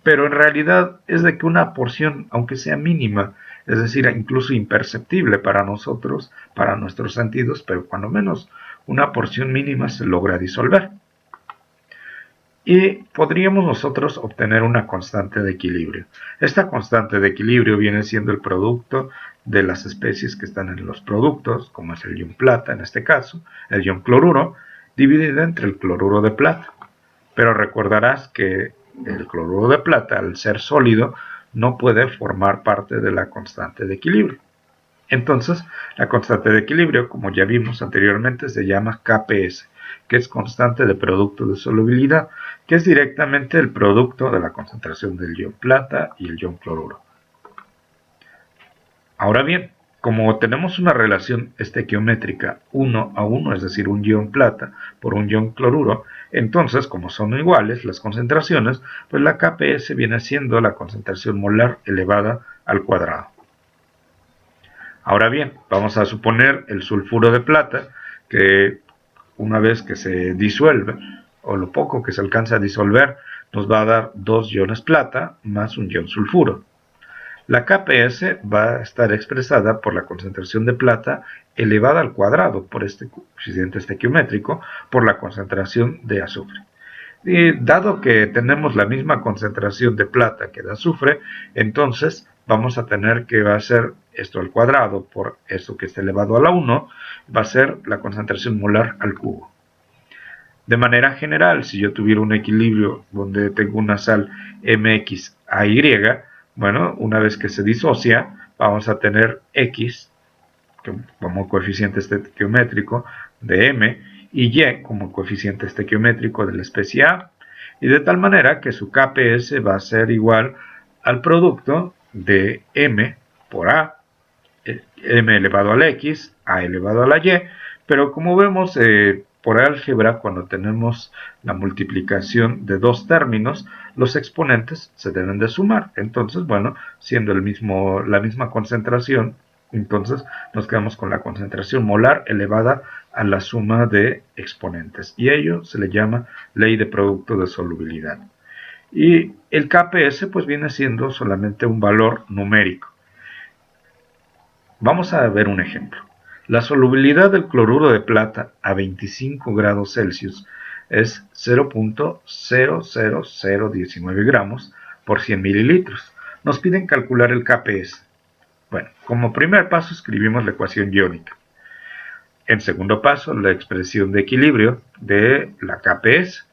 pero en realidad es de que una porción, aunque sea mínima, es decir, incluso imperceptible para nosotros, para nuestros sentidos, pero cuando menos una porción mínima se logra disolver. Y podríamos nosotros obtener una constante de equilibrio. Esta constante de equilibrio viene siendo el producto de las especies que están en los productos, como es el ion plata en este caso, el ion cloruro, dividido entre el cloruro de plata. Pero recordarás que el cloruro de plata, al ser sólido, no puede formar parte de la constante de equilibrio. Entonces, la constante de equilibrio, como ya vimos anteriormente, se llama KPS, que es constante de producto de solubilidad, que es directamente el producto de la concentración del ion plata y el ion cloruro. Ahora bien, como tenemos una relación estequiométrica 1 a 1, es decir, un ion plata por un ion cloruro, entonces, como son iguales las concentraciones, pues la KPS viene siendo la concentración molar elevada al cuadrado. Ahora bien, vamos a suponer el sulfuro de plata, que una vez que se disuelve, o lo poco que se alcanza a disolver, nos va a dar 2 iones plata más un ion sulfuro. La KPS va a estar expresada por la concentración de plata elevada al cuadrado por este coeficiente estequiométrico por la concentración de azufre. Y dado que tenemos la misma concentración de plata que de azufre, entonces vamos a tener que va a ser esto al cuadrado por esto que está elevado a la 1, va a ser la concentración molar al cubo. De manera general, si yo tuviera un equilibrio donde tengo una sal MXAY, bueno, una vez que se disocia, vamos a tener X como coeficiente estequiométrico de M y Y como coeficiente estequiométrico de la especie A, y de tal manera que su KPS va a ser igual al producto de m por a, m elevado a la x, a elevado a la y, pero como vemos por álgebra, cuando tenemos la multiplicación de dos términos, los exponentes se deben de sumar. Entonces, bueno, siendo la misma concentración, entonces nos quedamos con la concentración molar elevada a la suma de exponentes. Y ello se le llama ley de producto de solubilidad. Y el Kps pues viene siendo solamente un valor numérico. Vamos a ver un ejemplo. La solubilidad del cloruro de plata a 25 grados Celsius es 0.00019 gramos por 100 mililitros. Nos piden calcular el Kps. Bueno, como primer paso escribimos la ecuación iónica. En segundo paso, la expresión de equilibrio de la Kps.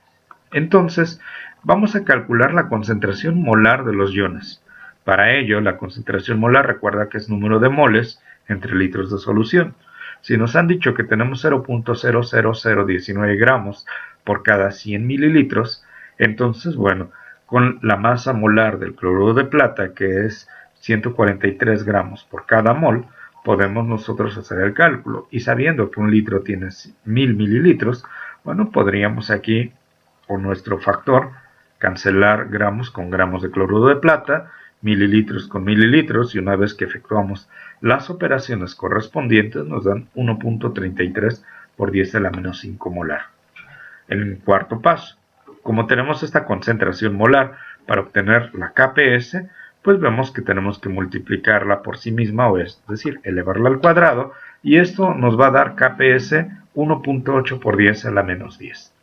Entonces, vamos a calcular la concentración molar de los iones. Para ello, la concentración molar recuerda que es número de moles entre litros de solución. Si nos han dicho que tenemos 0.00019 gramos por cada 100 mililitros, entonces, bueno, con la masa molar del cloruro de plata, que es 143 gramos por cada mol, podemos nosotros hacer el cálculo. Y sabiendo que un litro tiene 1000 mililitros, bueno, podríamos aquí, con nuestro factor, cancelar gramos con gramos de cloruro de plata, mililitros con mililitros, y una vez que efectuamos las operaciones correspondientes nos dan 1.33 por 10 a la menos 5 molar. En el cuarto paso, como tenemos esta concentración molar para obtener la Kps, pues vemos que tenemos que multiplicarla por sí misma, o es decir, elevarla al cuadrado, y esto nos va a dar Kps 1.8 por 10 a la menos 10.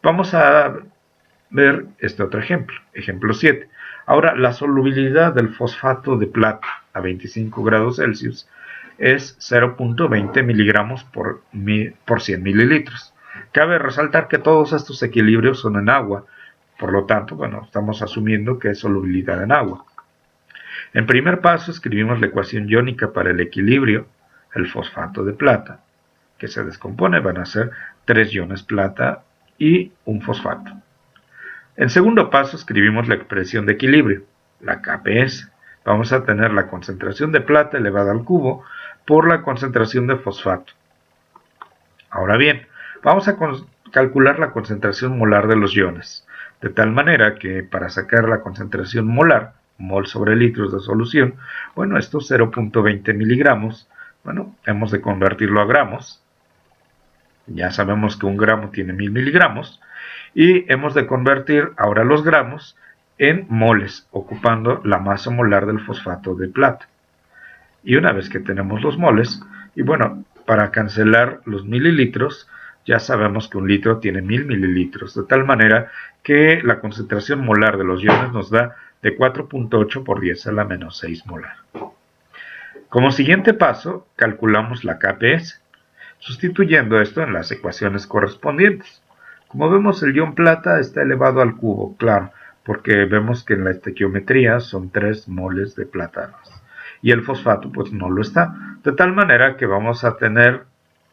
Vamos a ver este otro ejemplo, ejemplo 7. Ahora, la solubilidad del fosfato de plata a 25 grados Celsius es 0.20 miligramos por 100 mililitros. Cabe resaltar que todos estos equilibrios son en agua, por lo tanto, bueno, estamos asumiendo que es solubilidad en agua. En primer paso escribimos la ecuación iónica para el equilibrio, el fosfato de plata, que se descompone, van a ser 3 iones plata y un fosfato. En segundo paso escribimos la expresión de equilibrio, la Kps. Vamos a tener la concentración de plata elevada al cubo por la concentración de fosfato. Ahora bien, vamos a calcular la concentración molar de los iones, de tal manera que para sacar la concentración molar, mol sobre litros de solución, bueno, estos 0.20 miligramos, bueno, hemos de convertirlo a gramos. Ya sabemos que un gramo tiene 1000 miligramos, y hemos de convertir ahora los gramos en moles, ocupando la masa molar del fosfato de plata. Y una vez que tenemos los moles, y bueno, para cancelar los mililitros, ya sabemos que un litro tiene 1000 mililitros, de tal manera que la concentración molar de los iones nos da de 4.8 por 10 a la menos 6 molar. Como siguiente paso, calculamos la Kps, sustituyendo esto en las ecuaciones correspondientes. Como vemos, el ion plata está elevado al cubo, claro, porque vemos que en la estequiometría son 3 moles de plata más. Y el fosfato pues no lo está, de tal manera que vamos a tener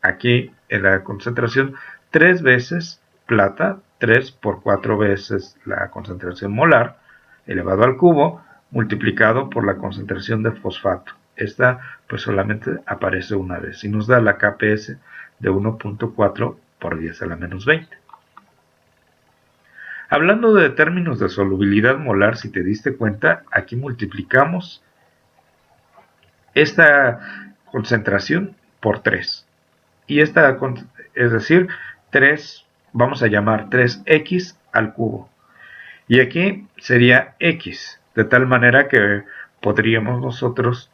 aquí en la concentración 3 veces plata, 3 por 4 veces la concentración molar, elevado al cubo, multiplicado por la concentración de fosfato. Esta pues solamente aparece una vez y nos da la Kps de 1.4 por 10 a la menos 20. Hablando de términos de solubilidad molar, si te diste cuenta, aquí multiplicamos esta concentración por 3. Y esta, es decir, 3, vamos a llamar 3x al cubo. Y aquí sería x, de tal manera que podríamos nosotros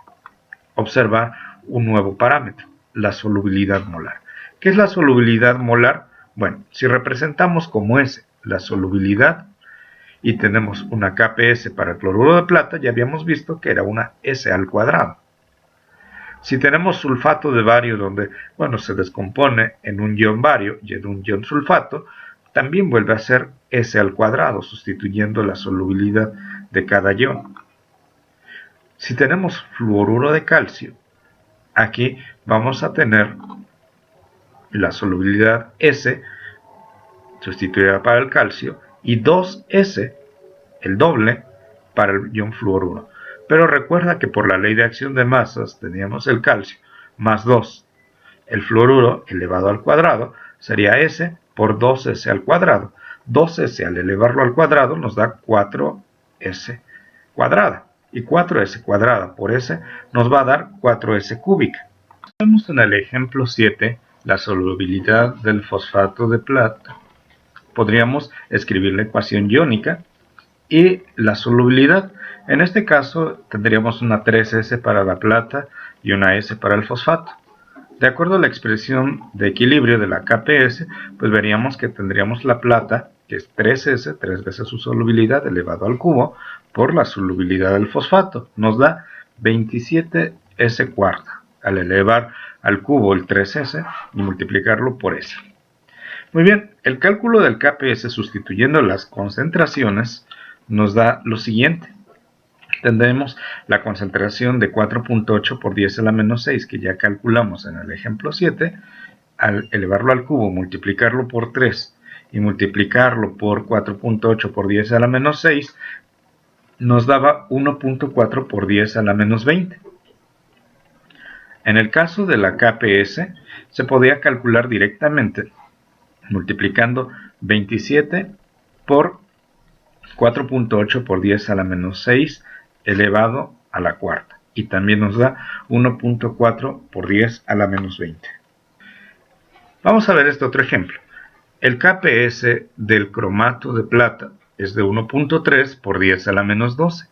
observar un nuevo parámetro, la solubilidad molar. ¿Qué es la solubilidad molar? Bueno, si representamos como S la solubilidad y tenemos una Kps para el cloruro de plata, ya habíamos visto que era una S al cuadrado. Si tenemos sulfato de bario donde, bueno, se descompone en un ion bario y en un ion sulfato, también vuelve a ser S al cuadrado, sustituyendo la solubilidad de cada ion. Si tenemos fluoruro de calcio, aquí vamos a tener la solubilidad S sustituida para el calcio y 2S, el doble, para el ion fluoruro. Pero recuerda que por la ley de acción de masas teníamos el calcio más 2. El fluoruro elevado al cuadrado sería S por 2S al cuadrado. 2S al elevarlo al cuadrado nos da 4S cuadrada. Y 4S cuadrada por S nos va a dar 4S cúbica. Vemos en el ejemplo 7 la solubilidad del fosfato de plata. Podríamos escribir la ecuación iónica y la solubilidad. En este caso tendríamos una 3S para la plata y una S para el fosfato. De acuerdo a la expresión de equilibrio de la KPS, pues veríamos que tendríamos la plata, que es 3S, 3 veces su solubilidad elevado al cubo, por la solubilidad del fosfato. Nos da 27S cuarta, al elevar al cubo el 3S y multiplicarlo por S. Muy bien, el cálculo del KPS sustituyendo las concentraciones nos da lo siguiente. Tendremos la concentración de 4.8 por 10 a la menos 6 que ya calculamos en el ejemplo 7. Al elevarlo al cubo, multiplicarlo por 3 y multiplicarlo por 4.8 por 10 a la menos 6 nos daba 1.4 por 10 a la menos 20. En el caso de la KPS se podía calcular directamente multiplicando 27 por 4.8 por 10 a la menos 6 elevado a la cuarta. Y también nos da 1.4 por 10 a la menos 20. Vamos a ver este otro ejemplo. El KPS del cromato de plata es de 1.3 por 10 a la menos 12.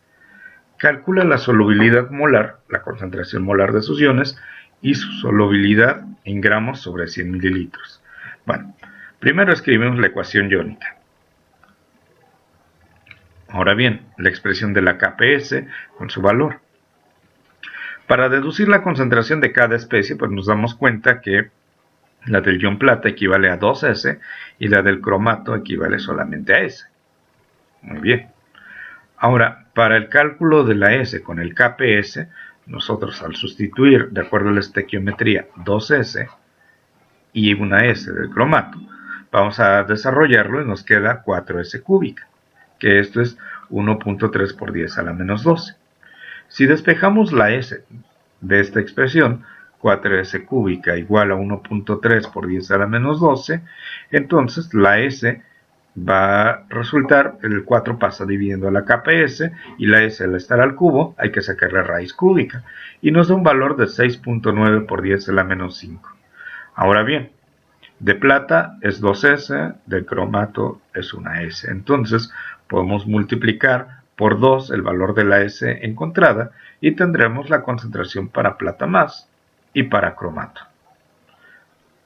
Calcula la solubilidad molar, la concentración molar de sus iones, y su solubilidad en gramos sobre 100 mililitros. Bueno, primero escribimos la ecuación iónica. Ahora bien, la expresión de la KPS con su valor. Para deducir la concentración de cada especie, pues nos damos cuenta que la del ion plata equivale a 2S y la del cromato equivale solamente a S. Muy bien. Ahora, para el cálculo de la S con el KPS, nosotros al sustituir, de acuerdo a la estequiometría, 2S y una S del cromato, vamos a desarrollarlo y nos queda 4S cúbica, que esto es 1.3 por 10 a la menos 12. Si despejamos la S de esta expresión, 4S cúbica igual a 1.3 por 10 a la menos 12, entonces la S va a resultar, el 4 pasa dividiendo a la KPS y la S al estar al cubo hay que sacar la raíz cúbica y nos da un valor de 6.9 por 10 a la menos 5. Ahora bien, de plata es 2S, de cromato es una S. Entonces podemos multiplicar por 2 el valor de la S encontrada y tendremos la concentración para plata más y para cromato.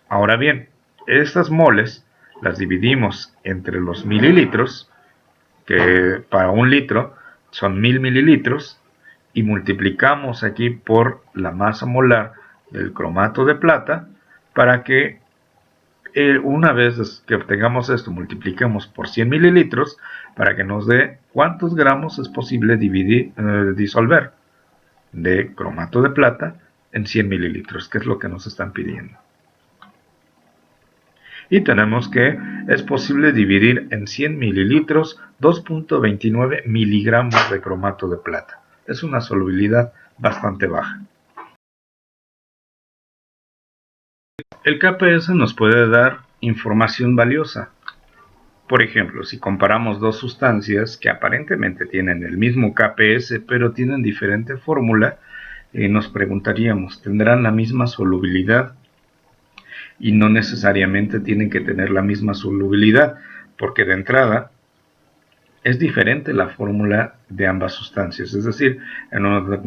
Ahora bien, estas moles las dividimos entre los mililitros, que para un litro son 1000 mililitros, y multiplicamos aquí por la masa molar del cromato de plata para que una vez que obtengamos esto, multipliquemos por 100 mililitros para que nos dé cuántos gramos es posible disolver de cromato de plata en 100 mililitros, que es lo que nos están pidiendo. Y tenemos que es posible dividir en 100 mililitros 2.29 miligramos de cromato de plata. Es una solubilidad bastante baja. El KPS nos puede dar información valiosa. Por ejemplo, si comparamos dos sustancias que aparentemente tienen el mismo KPS pero tienen diferente fórmula, nos preguntaríamos, ¿tendrán la misma solubilidad? Y no necesariamente tienen que tener la misma solubilidad, porque de entrada es diferente la fórmula de ambas sustancias. Es decir, en uno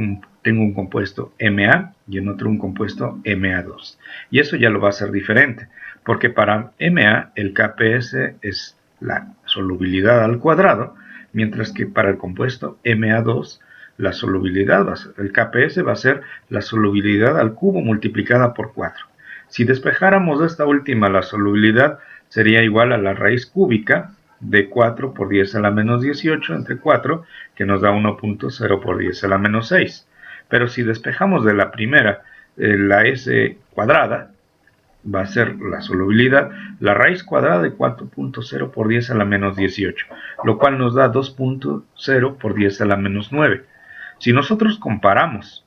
tengo un compuesto Ma y en otro un compuesto Ma2. Y eso ya lo va a hacer diferente, porque para Ma el KPS es la solubilidad al cuadrado, mientras que para el compuesto Ma2 la solubilidad el KPS va a ser la solubilidad al cubo multiplicada por 4. Si despejáramos de esta última, la solubilidad sería igual a la raíz cúbica de 4 por 10 a la menos 18 entre 4, que nos da 1.0 por 10 a la menos 6. Pero si despejamos de la primera la S cuadrada, va a ser la solubilidad, la raíz cuadrada de 4.0 por 10 a la menos 18, lo cual nos da 2.0 por 10 a la menos 9. Si nosotros comparamos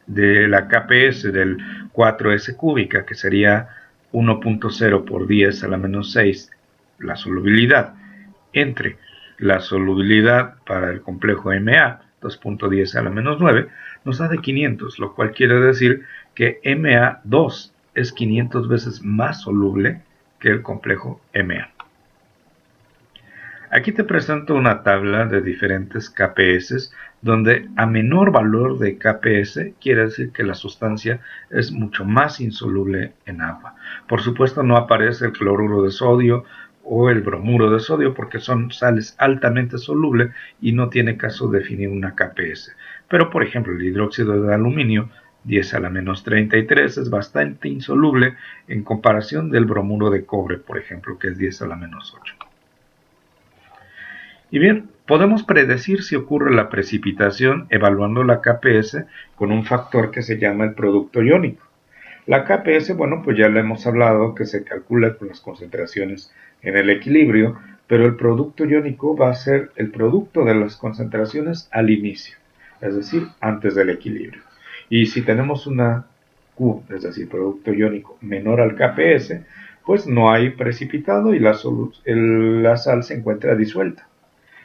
de la KPS del 4S cúbica, que sería 1.0 por 10 a la menos 6, la solubilidad, entre la solubilidad para el complejo Ma, 2.10 a la menos 9, nos da de 500, lo cual quiere decir que Ma2 es 500 veces más soluble que el complejo Ma. Aquí te presento una tabla de diferentes KPS, donde a menor valor de KPS quiere decir que la sustancia es mucho más insoluble en agua. Por supuesto no aparece el cloruro de sodio o el bromuro de sodio porque son sales altamente solubles y no tiene caso definir una KPS. Pero por ejemplo el hidróxido de aluminio 10 a la menos 33 es bastante insoluble en comparación del bromuro de cobre, por ejemplo, que es 10 a la menos 8. Y bien, podemos predecir si ocurre la precipitación evaluando la KPS con un factor que se llama el producto iónico. La KPS, bueno, pues ya le hemos hablado que se calcula con las concentraciones en el equilibrio, pero el producto iónico va a ser el producto de las concentraciones al inicio, es decir, antes del equilibrio. Y si tenemos una Q, es decir, producto iónico menor al KPS, pues no hay precipitado y la sal se encuentra disuelta.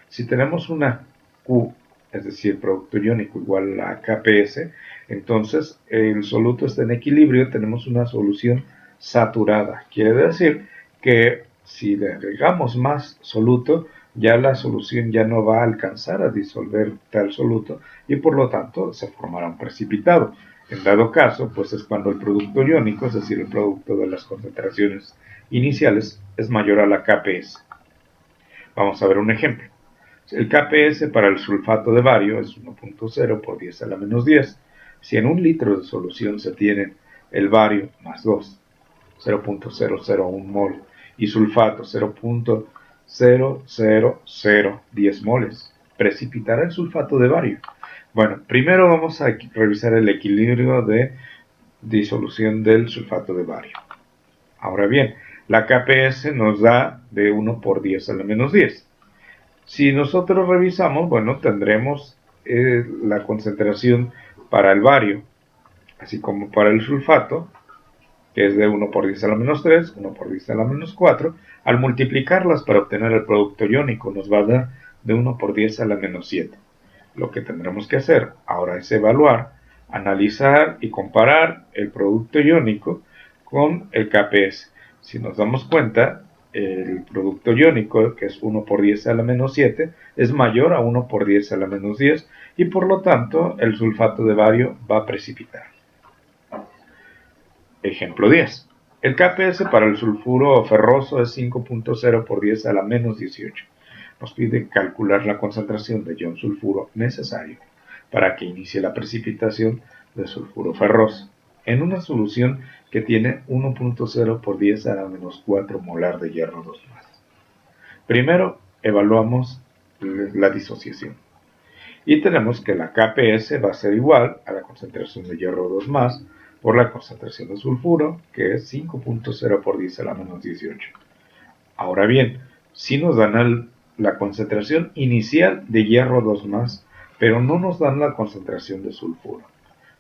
Si tenemos una Q, es decir, producto iónico igual a KPS, entonces el soluto está en equilibrio, tenemos una solución saturada. Quiere decir que si le agregamos más soluto, ya la solución ya no va a alcanzar a disolver tal soluto y por lo tanto se formará un precipitado. En dado caso, pues es cuando el producto iónico, es decir, el producto de las concentraciones iniciales, es mayor a la KPS. Vamos a ver un ejemplo. El KPS para el sulfato de bario es 1.0 por 10 a la menos 10. Si en un litro de solución se tiene el bario más 2, 0.001 mol, y sulfato 0.00010 moles, precipitará el sulfato de bario. Bueno, primero vamos a revisar el equilibrio de disolución del sulfato de bario. Ahora bien, la KPS nos da de 1 por 10 a la menos 10. Si nosotros revisamos, bueno, tendremos la concentración para el bario, así como para el sulfato, que es de 1 por 10 a la menos 3, 1 por 10 a la menos 4. Al multiplicarlas para obtener el producto iónico nos va a dar de 1 por 10 a la menos 7. Lo que tendremos que hacer ahora es evaluar, analizar y comparar el producto iónico con el KPS. Si nos damos cuenta, el producto iónico, que es 1 por 10 a la menos 7, es mayor a 1 por 10 a la menos 10 y por lo tanto el sulfato de bario va a precipitar. Ejemplo 10. El KPS para el sulfuro ferroso es 5.0 por 10 a la menos 18. Nos pide calcular la concentración de ion sulfuro necesario para que inicie la precipitación de sulfuro ferroso en una solución que tiene 1.0 por 10 a la menos 4 molar de hierro 2+. Primero evaluamos la disociación y tenemos que la KPS va a ser igual a la concentración de hierro 2+, por la concentración de sulfuro, que es 5.0 por 10 a la menos 18. Ahora bien, si nos dan la concentración inicial de hierro 2+, pero no nos dan la concentración de sulfuro.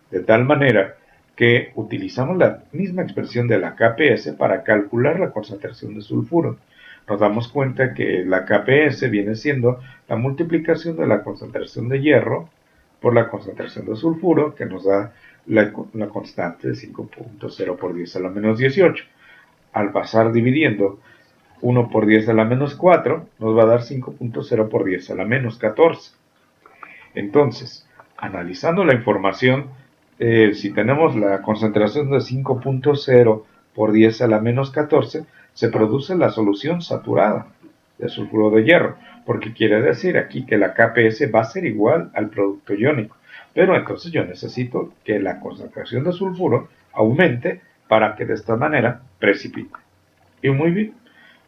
De tal manera que utilizamos la misma expresión de la KPS para calcular la concentración de sulfuro. Nos damos cuenta que la KPS viene siendo la multiplicación de la concentración de hierro por la concentración de sulfuro, que nos da la constante de 5.0 por 10 a la menos 18. Al pasar dividiendo 1 por 10 a la menos 4, nos va a dar 5.0 por 10 a la menos 14. Entonces, analizando la información, si tenemos la concentración de 5.0 por 10 a la menos 14, se produce la solución saturada de sulfuro de hierro, porque quiere decir aquí que la KPS va a ser igual al producto iónico. Pero entonces yo necesito que la concentración de sulfuro aumente para que de esta manera precipite. Y muy bien,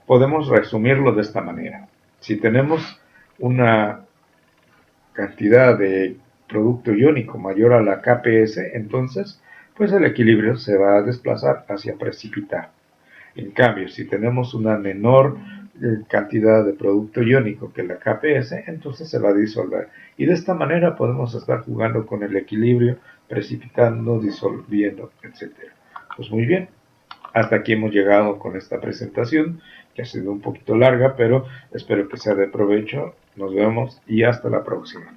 podemos resumirlo de esta manera. Si tenemos una cantidad de producto iónico mayor a la KPS, entonces pues el equilibrio se va a desplazar hacia precipitar. En cambio, si tenemos una menor cantidad de producto iónico que la KPS, entonces se va a disolver. Y de esta manera podemos estar jugando con el equilibrio, precipitando, disolviendo, etc. Pues muy bien, hasta aquí hemos llegado con esta presentación, que ha sido un poquito larga, pero espero que sea de provecho. Nos vemos y hasta la próxima.